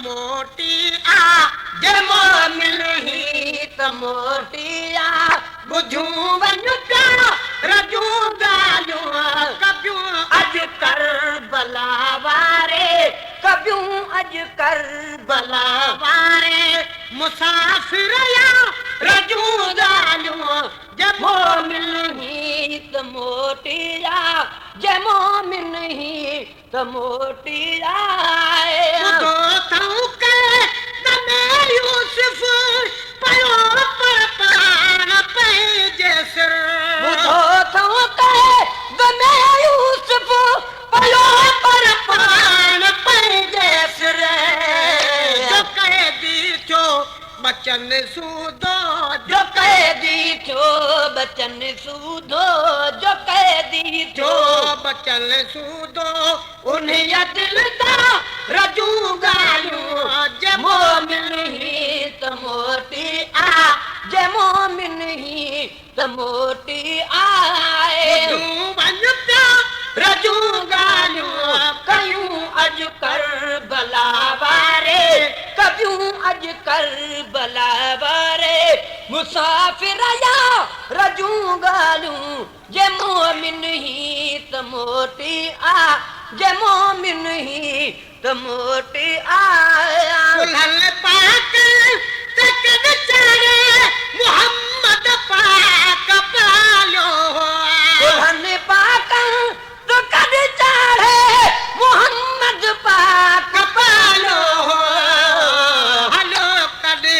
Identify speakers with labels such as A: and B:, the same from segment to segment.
A: मोटी आ जे मोमिन ही त मोटी आ बुझूं वञ पिया रजूं ॻाल्हियूं कबियूं अॼु कर भला वारे कबियूं अॼु कर भला वारे मुसाफ़िर या रजूं ॻाल्हियूं जे मोमिन ही त मोटी आ जे मोमिन ही त मोटी आए ॿुधो अथऊं के तने यूसुफ पयो पर पाण पंहिंजे सिर ॿुधो अथऊं के तने यूसुफ पयो पर पाण पंहिंजे सिर जो कैदी थियो बचन सूदो जो कैदी थियो बचन सूदो जो कैदी थियो बचन सूदो उन्हीं दिल दा रजूं ॻाल्हियूं जे मोमिन ही त मोटी आ जे मोमिन ही त मोटी आए वञ पिया रजूं ॻाल्हियूं कयूं अॼु कर भला वारे कबियूं अॼु कर भला वारे मुसाफ़िर या रजूं ॻाल्हियूं जे मोमिन ही त मोटी आ जे मोमिन ही त मोटी आया दुल्हन पाक तकन चढ़े मोहम्मद पाक पालो दुल्हन पाक तकन चढ़े मोहम्मद पाक पालो हलो कॾे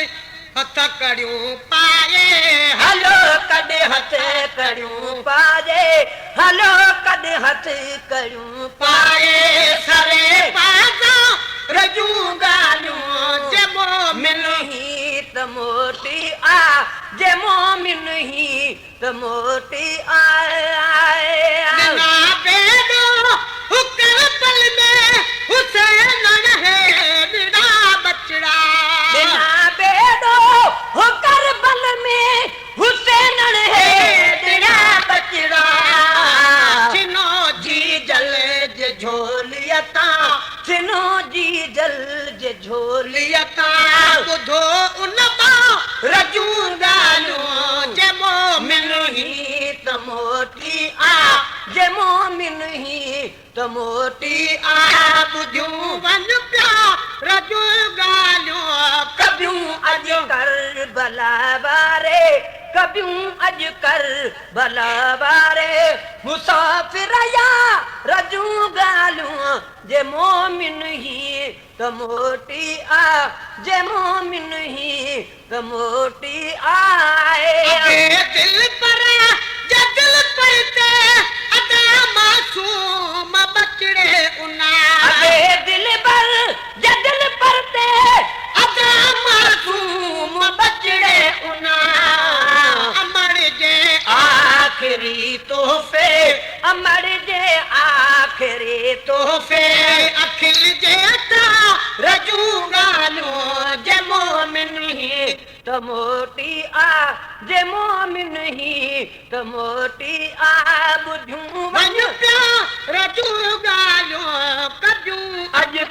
A: हथ कड़ियूं पाए हलो कॾे हथ कड़ियूं पाए हलो कॾे हथ कड़ियूं पाए सरे पासा रजूं ॻाल्हियूं जे मोमिन ही त मोटी आ जे मोमिन ही त मोटी आए ना बेडो हुकर पल में हुसैन रहे बिना बचड़ा बिना बेडो हुकर पल में हुसैन रहे बिना बचड़ा छिनो जी जल जे झोलियता छिनो जी जल जे झोलियता ॿुधो उन मां रजूं ॻाल्हियूं जे मोमिन ही त मोटी आ जे मोमिन ही त मोटी आ ॿुधियूं वञ पिया रजूं ॻाल्हियूं कबियूं अॼु कर भला वारे कबियूं अॼु कर भला वारे मुसाफ़िर या रजूं ॻाल्हियूं जे मोमिन ही त मोटी आ जे मोमिन ही त मोटी आए दिल पर जे दिल पर ते अदा मासूम बचड़े उना दिल पर जे दिल पर ते अदा मासूम बचड़े उना अमर जे आखिरी तोहफे अमर जे आखिरी तोहफे अखिल जे रजूं ॻाल्हियूं जे मोमिन ही त मोटी आ जे मोमिन ही त मोटी आ ॿुधियूं वञ पिया रजूं ॻाल्हियूं कबियूं अॼु